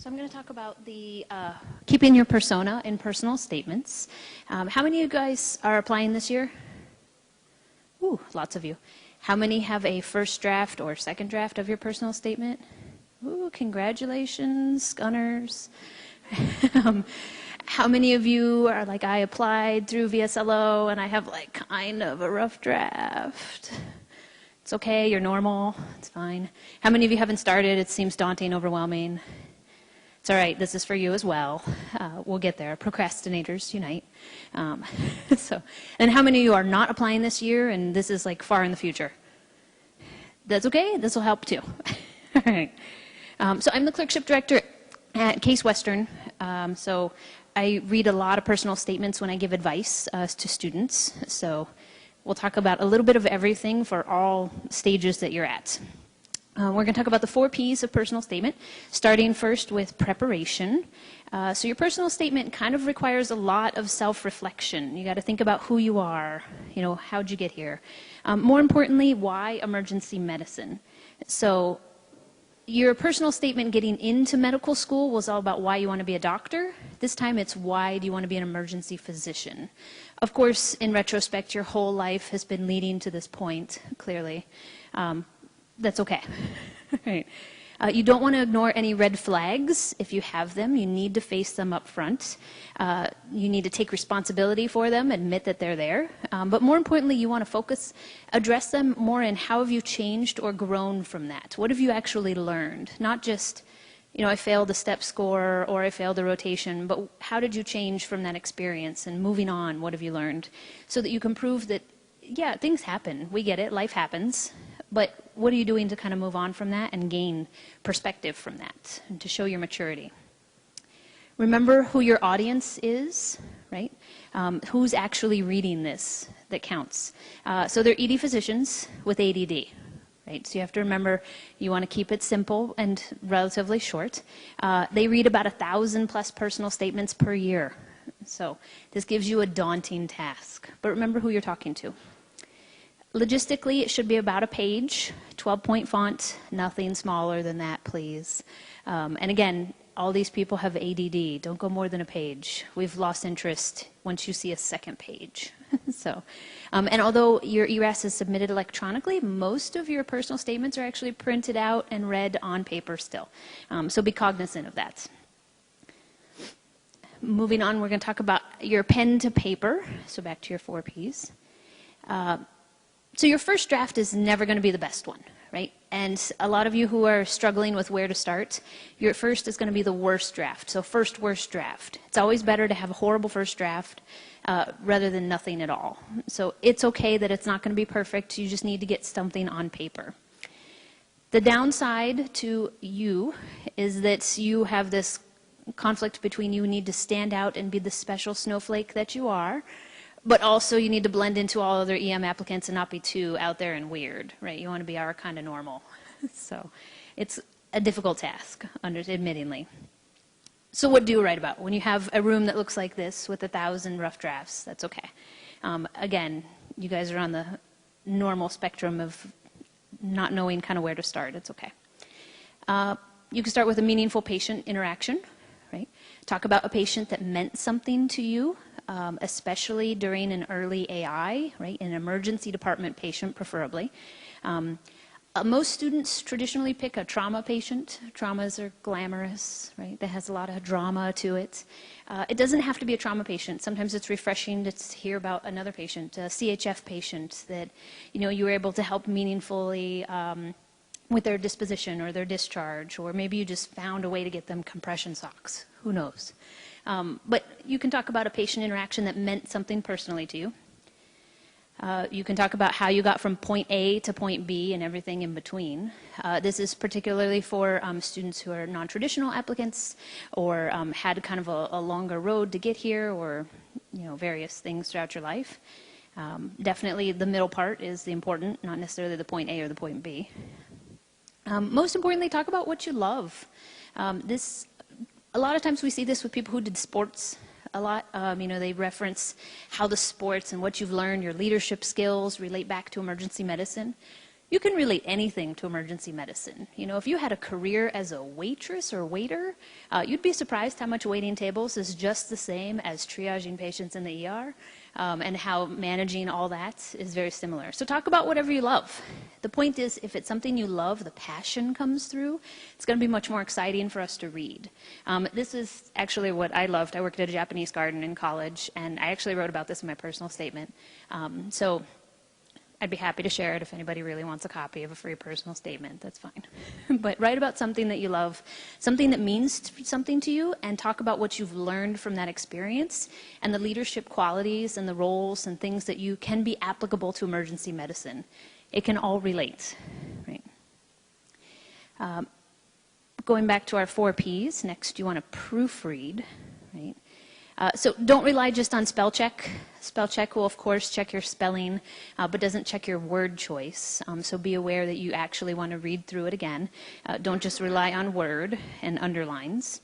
So I'm going to talk about the keeping your persona in personal statements. How many of you guys are applying this year? Ooh, lots of you. How many have a first draft or second draft of your personal statement? Ooh, congratulations, gunners. How many of you are like, I applied through VSLO and I have like kind of a rough draft? It's okay, you're normal, it's fine. How many of you haven't started? It seems daunting, overwhelming. It's all right, this is for you as well. We'll get there. Procrastinators unite. And how many of you are not applying this year and this is like far in the future? That's okay, this will help too. All right. So I'm the clerkship director at Case Western. So I read a lot of personal statements when I give advice to students. So we'll talk about a little bit of everything for all stages that you're at. We're going to talk about the 4 P's of personal statement, starting first with preparation. So your personal statement kind of requires a lot of self-reflection. You got to think about who you are, how'd you get here? More importantly, why emergency medicine? So your personal statement getting into medical school was all about why you want to be a doctor. This time it's why do you want to be an emergency physician? Of course, in retrospect, your whole life has been leading to this point, clearly. That's okay. Right. You don't want to ignore any red flags. If you have them, you need to face them up front. You need to take responsibility for them, admit that they're there. But more importantly, you want to address them more in how have you changed or grown from that? What have you actually learned? Not just, I failed a step score or I failed a rotation, but how did you change from that experience? And moving on, what have you learned? So that you can prove that, yeah, things happen. We get it. Life happens. But what are you doing to kind of move on from that and gain perspective from that and to show your maturity? Remember who your audience is, right? Who's actually reading this that counts. So they're ED physicians with ADD, right? So you have to remember you want to keep it simple and relatively short. They read about 1,000+ personal statements per year. So this gives you a daunting task. But remember who you're talking to. Logistically, it should be about a page, 12-point font, nothing smaller than that, please. And again, all these people have ADD. Don't go more than a page. We've lost interest once you see a second page. And although your ERAS is submitted electronically, most of your personal statements are actually printed out and read on paper still. So be cognizant of that. Moving on, we're going to talk about your pen to paper. So back to your 4 Ps. So your first draft is never going to be the best one, right? And a lot of you who are struggling with where to start, your first is going to be the worst draft. So first worst draft. It's always better to have a horrible first draft rather than nothing at all. So it's okay that it's not going to be perfect. You just need to get something on paper. The downside to you is that you have this conflict between you need to stand out and be the special snowflake that you are, but also you need to blend into all other EM applicants and not be too out there and weird, right? You want to be our kind of normal. So it's a difficult task, admittingly. So what do you write about? When you have a room that looks like this with 1,000 rough drafts, that's okay. Again, you guys are on the normal spectrum of not knowing kind of where to start. It's okay. You can start with a meaningful patient interaction, right? Talk about a patient that meant something to you. Especially during an early AI, right, an emergency department patient preferably. Most students traditionally pick a trauma patient. Traumas are glamorous, right? That has a lot of drama to it. It doesn't have to be a trauma patient. Sometimes it's refreshing to hear about another patient, a CHF patient that, you were able to help meaningfully with their disposition or their discharge, or maybe you just found a way to get them compression socks. Who knows? But you can talk about a patient interaction that meant something personally to you. You can talk about how you got from point A to point B and everything in between. This is particularly for students who are non-traditional applicants or had kind of a longer road to get here or various things throughout your life. Definitely the middle part is the important, not necessarily the point A or the point B. Most importantly, talk about what you love. A lot of times we see this with people who did sports a lot. They reference how the sports and what you've learned, your leadership skills relate back to emergency medicine. you can relate anything to emergency medicine. You know, if you had a career as a waitress or waiter, you'd be surprised how much waiting tables is just the same as triaging patients in the ER, and how managing all that is very similar. So talk about whatever you love. The point is, if it's something you love, the passion comes through, it's going to be much more exciting for us to read. This is actually what I loved. I worked at a Japanese garden in college, and I actually wrote about this in my personal statement. So I'd be happy to share it if anybody really wants a copy of a free personal statement. That's fine. But write about something that you love, something that means something to you, and talk about what you've learned from that experience and the leadership qualities and the roles and things that you can be applicable to emergency medicine. It can all relate, right? Going back to our 4 Ps, next you want to proofread, right? So don't rely just on spell check. Spell check will, of course, check your spelling, but doesn't check your word choice. So be aware that you actually want to read through it again. Don't just rely on word and underlines.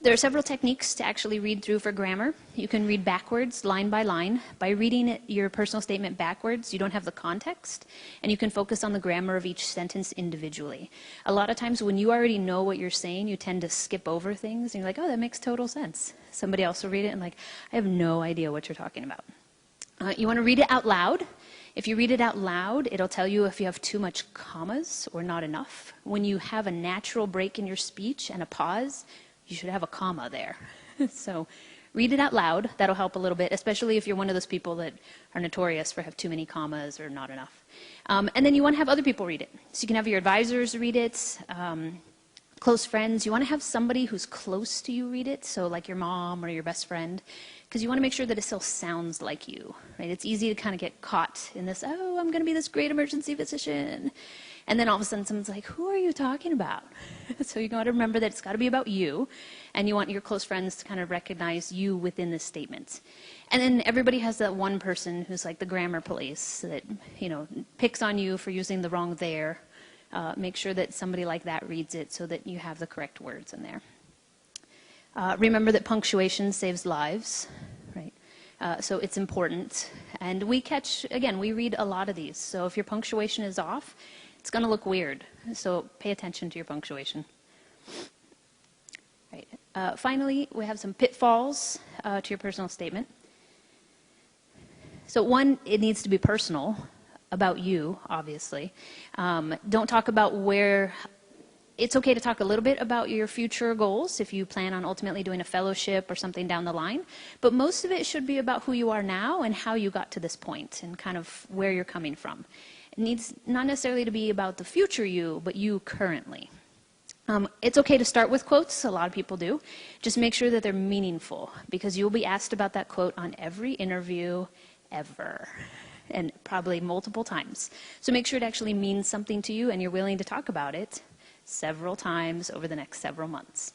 There are several techniques to actually read through for grammar. You can read backwards, line by line. By reading your personal statement backwards, you don't have the context, and you can focus on the grammar of each sentence individually. A lot of times when you already know what you're saying, you tend to skip over things, and you're like, oh, that makes total sense. Somebody else will read it and like, I have no idea what you're talking about. You want to read it out loud. If you read it out loud, it'll tell you if you have too much commas or not enough. When you have a natural break in your speech and a pause, you should have a comma there. So read it out loud. That'll help a little bit, especially if you're one of those people that are notorious for have too many commas or not enough. And then you want to have other people read it. So you can have your advisors read it, close friends. You want to have somebody who's close to you read it, so like your mom or your best friend, because you want to make sure that it still sounds like you, right? It's easy to kind of get caught in this, oh, I'm going to be this great emergency physician. And then all of a sudden someone's like, who are you talking about? So you got to remember that it's got to be about you, and you want your close friends to kind of recognize you within this statement. And then everybody has that one person who's like the grammar police that, you know, picks on you for using the wrong there. Make sure that somebody like that reads it so that you have the correct words in there. Remember that punctuation saves lives, right? So it's important. And we catch, again, we read a lot of these. So if your punctuation is off, it's going to look weird. So pay attention to your punctuation. Right. Finally, we have some pitfalls to your personal statement. So one, it needs to be personal, about you, obviously. Don't talk about where. It's okay to talk a little bit about your future goals if you plan on ultimately doing a fellowship or something down the line, but most of it should be about who you are now and how you got to this point and kind of where you're coming from. It needs not necessarily to be about the future you, but you currently. It's okay to start with quotes, a lot of people do. Just make sure that they're meaningful, because you'll be asked about that quote on every interview ever, and probably multiple times. So make sure it actually means something to you and you're willing to talk about it several times over the next several months.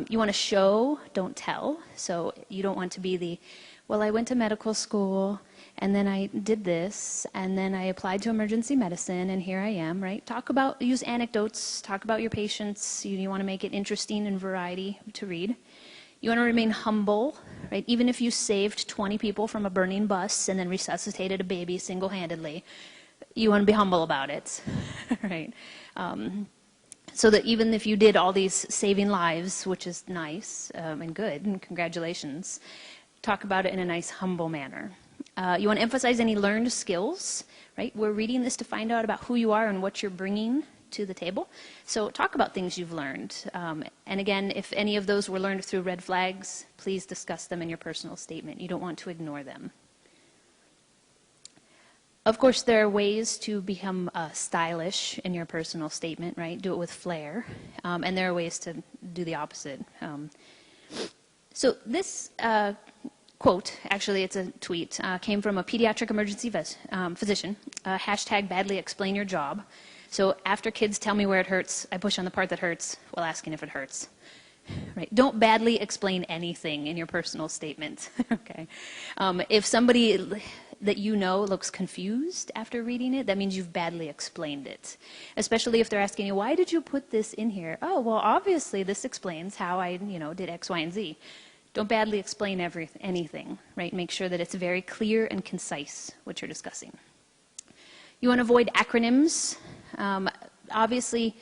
You want to show, don't tell. So you don't want to be the, well, I went to medical school, and then I did this, and then I applied to emergency medicine, and here I am, right? Talk about, use anecdotes, talk about your patients. You want to make it interesting and variety to read. You want to remain humble, right? Even if you saved 20 people from a burning bus and then resuscitated a baby single-handedly, you want to be humble about it, right? So that even if you did all these saving lives, which is nice and good, and congratulations, talk about it in a nice, humble manner. You want to emphasize any learned skills, right? We're reading this to find out about who you are and what you're bringing to the table. So talk about things you've learned. And again, if any of those were learned through red flags, please discuss them in your personal statement. You don't want to ignore them. Of course, there are ways to become stylish in your personal statement, right? Do it with flair. And there are ways to do the opposite. So this quote, actually it's a tweet, came from a pediatric emergency physician, hashtag badly explain your job. So after kids tell me where it hurts, I push on the part that hurts while asking if it hurts. Right? Don't badly explain anything in your personal statement. Okay. If somebody that you know looks confused after reading it, that means you've badly explained it. Especially if they're asking you, why did you put this in here? Oh, well, obviously this explains how I, did X, Y, and Z. Don't badly explain anything, right? Make sure that it's very clear and concise what you're discussing. You want to avoid acronyms. Obviously,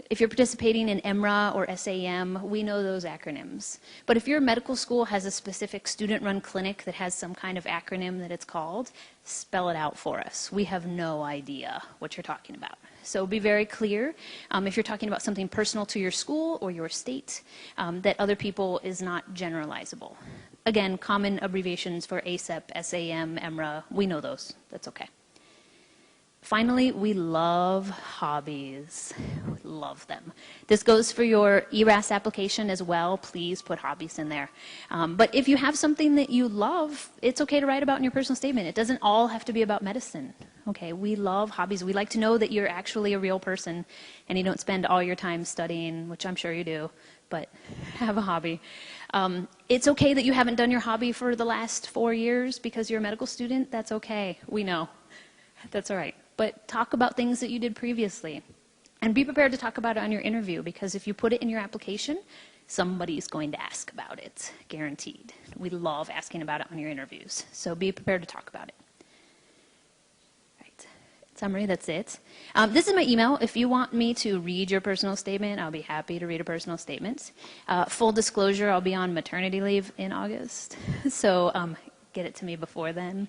if you're participating in EMRA or SAEM, we know those acronyms. But if your medical school has a specific student-run clinic that has some kind of acronym that it's called, spell it out for us. We have no idea what you're talking about. So be very clear if you're talking about something personal to your school or your state that other people is not generalizable. Again, common abbreviations for ACEP, SAM, EMRA, we know those. That's okay. Finally, we love hobbies. We love them. This goes for your ERAS application as well. Please put hobbies in there. But if you have something that you love, it's okay to write about in your personal statement. It doesn't all have to be about medicine. Okay, we love hobbies. We like to know that you're actually a real person and you don't spend all your time studying, which I'm sure you do, but have a hobby. It's okay that you haven't done your hobby for the last 4 years because you're a medical student. That's okay. We know. That's all right. But talk about things that you did previously. And be prepared to talk about it on your interview, because if you put it in your application, somebody's going to ask about it, guaranteed. We love asking about it on your interviews. So be prepared to talk about it. Right. Summary, that's it. This is my email. If you want me to read your personal statement, I'll be happy to read a personal statement. Full disclosure, I'll be on maternity leave in August. So get it to me before then.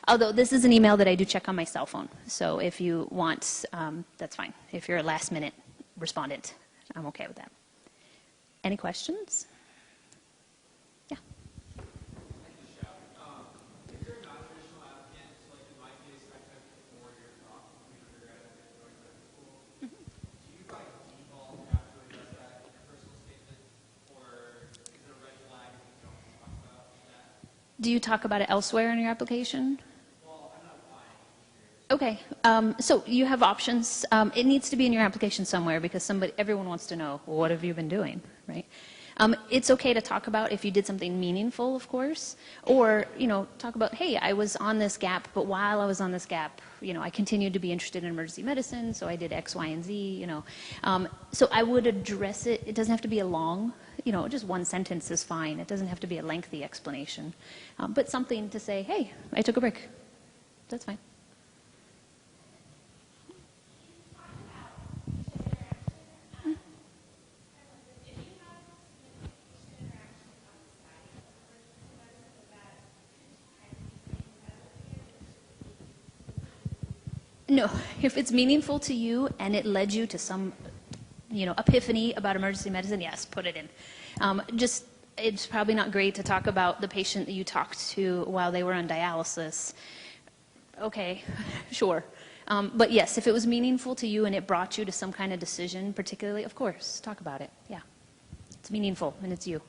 Although this is an email that I do check on my cell phone. So if you want, that's fine. If you're a last minute respondent, I'm okay with that. Any questions? Yeah. If you're a non-traditional applicant, so like in my case, I took a 4-year talk between undergrad and joined medical school. Do you by default have to address that in your personal statement, or is it a red flag if you don't talk about that? Do you talk about it elsewhere in your application? Well, I'm not applying. Okay, so you have options. It needs to be in your application somewhere because everyone wants to know, well, what have you been doing, right? It's okay to talk about if you did something meaningful, of course, or, talk about, hey, I was on this gap, but while I was on this gap, I continued to be interested in emergency medicine, so I did X, Y, and Z, So I would address it. It doesn't have to be a long, just one sentence is fine. It doesn't have to be a lengthy explanation. But something to say, hey, I took a break. That's fine. No, if it's meaningful to you and it led you to some, epiphany about emergency medicine, yes, put it in. It's probably not great to talk about the patient that you talked to while they were on dialysis. Okay, sure. But yes, if it was meaningful to you and it brought you to some kind of decision, particularly, of course, talk about it. Yeah, it's meaningful and it's you.